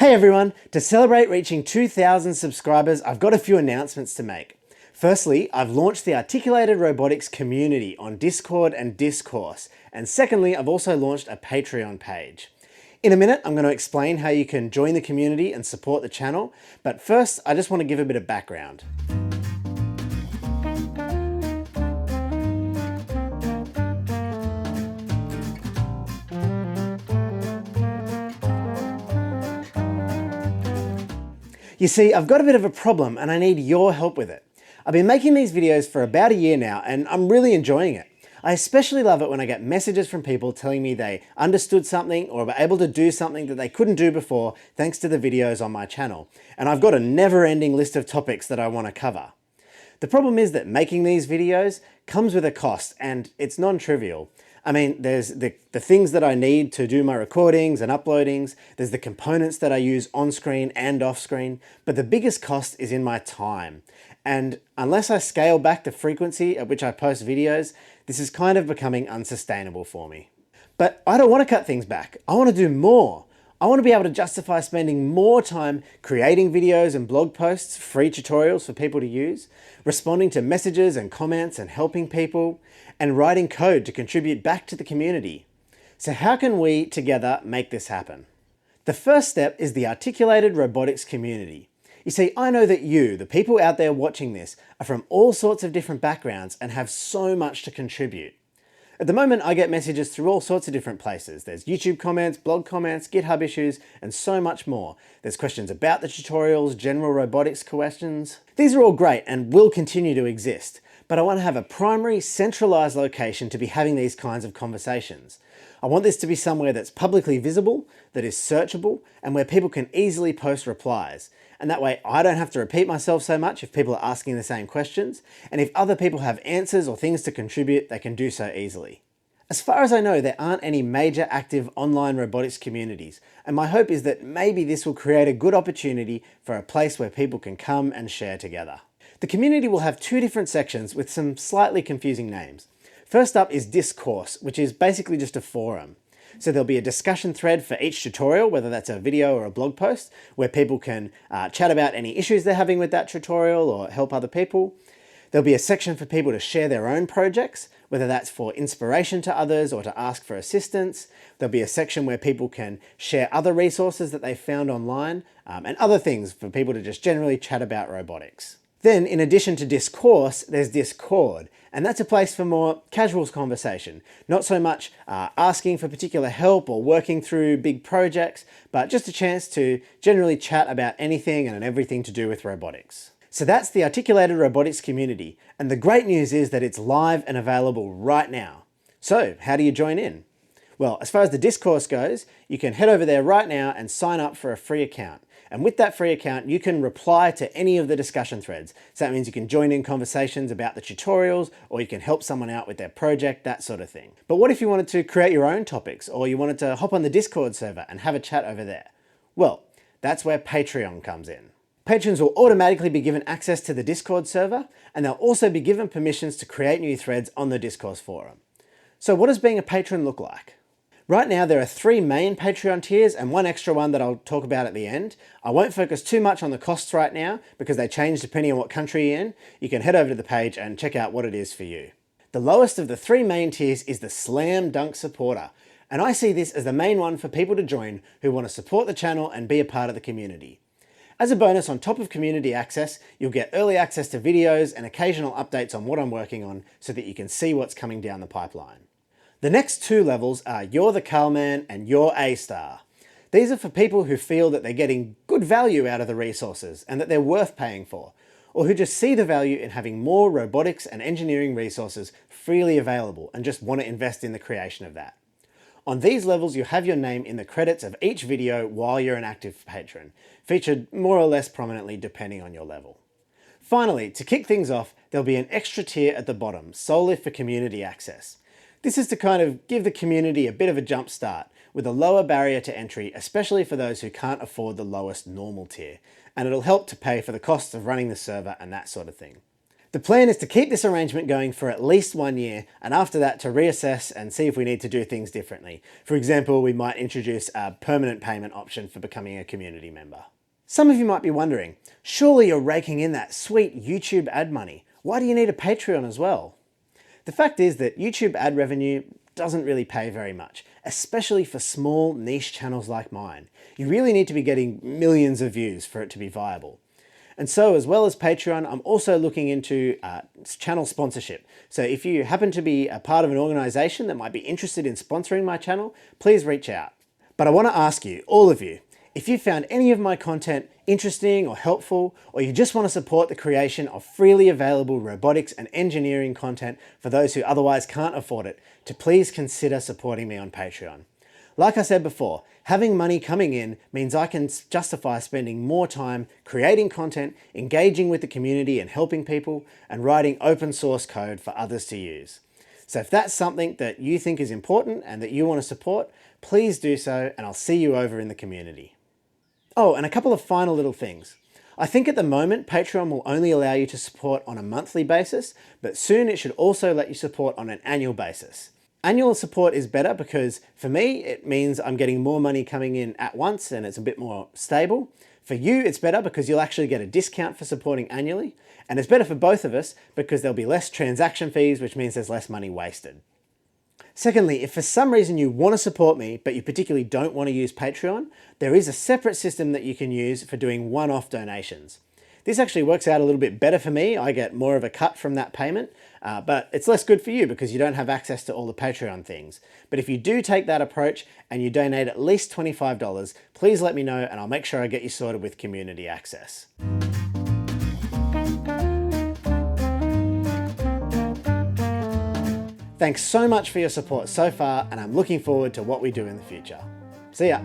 Hey everyone, to celebrate reaching 2,000 subscribers, I've got a few announcements to make. Firstly, I've launched the Articulated Robotics community on Discord and Discourse. And secondly, I've also launched a Patreon page. In a minute, I'm going to explain how you can join the community and support the channel. But first, I just want to give a bit of background. You see, I've got a bit of a problem and I need your help with it. I've been making these videos for about a year now and I'm really enjoying it. I especially love it when I get messages from people telling me they understood something or were able to do something that they couldn't do before thanks to the videos on my channel. And I've got a never-ending list of topics that I want to cover. The problem is that making these videos comes with a cost and it's non-trivial. I mean, there's the things that I need to do my recordings and uploadings, there's the components that I use on screen and off screen, but the biggest cost is in my time. And unless I scale back the frequency at which I post videos, this is kind of becoming unsustainable for me. But I don't want to cut things back. I want to do more. I want to be able to justify spending more time creating videos and blog posts, free tutorials for people to use, responding to messages and comments and helping people, and writing code to contribute back to the community. So how can we together make this happen? The first step is the Articulated Robotics community. You see, I know that you, the people out there watching this, are from all sorts of different backgrounds and have so much to contribute. At the moment, I get messages through all sorts of different places. There's YouTube comments, blog comments, GitHub issues, and so much more. There's questions about the tutorials, general robotics questions. These are all great and will continue to exist, but I want to have a primary, centralized location to be having these kinds of conversations. I want this to be somewhere that's publicly visible, that is searchable, and where people can easily post replies. And that way I don't have to repeat myself so much if people are asking the same questions, and if other people have answers or things to contribute, they can do so easily. As far as I know, there aren't any major active online robotics communities, and my hope is that maybe this will create a good opportunity for a place where people can come and share together. The community will have two different sections with some slightly confusing names. First up is Discourse, which is basically just a forum. So there'll be a discussion thread for each tutorial, whether that's a video or a blog post, where people can chat about any issues they're having with that tutorial or help other people. There'll be a section for people to share their own projects, whether that's for inspiration to others or to ask for assistance. There'll be a section where people can share other resources that they've found online and other things for people to just generally chat about robotics. Then, in addition to Discourse, there's Discord, and that's a place for more casual conversation. Not so much asking for particular help or working through big projects, but just a chance to generally chat about anything and everything to do with robotics. So that's the Articulated Robotics community, and the great news is that it's live and available right now. So, how do you join in? Well, as far as the Discourse goes, you can head over there right now and sign up for a free account. And with that free account, you can reply to any of the discussion threads. So that means you can join in conversations about the tutorials, or you can help someone out with their project, that sort of thing. But what if you wanted to create your own topics, or you wanted to hop on the Discord server and have a chat over there? Well, that's where Patreon comes in. Patrons will automatically be given access to the Discord server, and they'll also be given permissions to create new threads on the Discourse forum. So what does being a patron look like? Right now, there are 3 main Patreon tiers and one extra one that I'll talk about at the end. I won't focus too much on the costs right now because they change depending on what country you're in. You can head over to the page and check out what it is for you. The lowest of the 3 main tiers is the Slam Dunk Supporter, and I see this as the main one for people to join who want to support the channel and be a part of the community. As a bonus, on top of community access, you'll get early access to videos and occasional updates on what I'm working on so that you can see what's coming down the pipeline. The next 2 levels are You're the Carlman and You're A-Star. These are for people who feel that they're getting good value out of the resources and that they're worth paying for, or who just see the value in having more robotics and engineering resources freely available and just want to invest in the creation of that. On these levels, you have your name in the credits of each video while you're an active patron, featured more or less prominently depending on your level. Finally, to kick things off, there'll be an extra tier at the bottom, solely for community access. This is to kind of give the community a bit of a jump start with a lower barrier to entry, especially for those who can't afford the lowest normal tier, and it'll help to pay for the costs of running the server and that sort of thing. The plan is to keep this arrangement going for at least 1 year, and after that to reassess and see if we need to do things differently. For example, we might introduce a permanent payment option for becoming a community member. Some of you might be wondering, surely you're raking in that sweet YouTube ad money. Why do you need a Patreon as well? The fact is that YouTube ad revenue doesn't really pay very much, especially for small niche channels like mine. You really need to be getting millions of views for it to be viable. And so, as well as Patreon, I'm also looking into channel sponsorship. So if you happen to be a part of an organization that might be interested in sponsoring my channel, please reach out. But I want to ask you, all of you, if you found any of my content interesting or helpful, or you just want to support the creation of freely available robotics and engineering content for those who otherwise can't afford it, to please consider supporting me on Patreon. Like I said before, having money coming in means I can justify spending more time creating content, engaging with the community and helping people, and writing open source code for others to use. So if that's something that you think is important and that you want to support, please do so, and I'll see you over in the community. Oh, and a couple of final little things. I think at the moment, Patreon will only allow you to support on a monthly basis, but soon it should also let you support on an annual basis. Annual support is better because for me, it means I'm getting more money coming in at once and it's a bit more stable. For you, it's better because you'll actually get a discount for supporting annually. And it's better for both of us because there'll be less transaction fees, which means there's less money wasted. Secondly, if for some reason you want to support me, but you particularly don't want to use Patreon, there is a separate system that you can use for doing one-off donations. This actually works out a little bit better for me. I get more of a cut from that payment, but it's less good for you because you don't have access to all the Patreon things. But if you do take that approach and you donate at least $25, please let me know and I'll make sure I get you sorted with community access. Thanks so much for your support so far, and I'm looking forward to what we do in the future. See ya.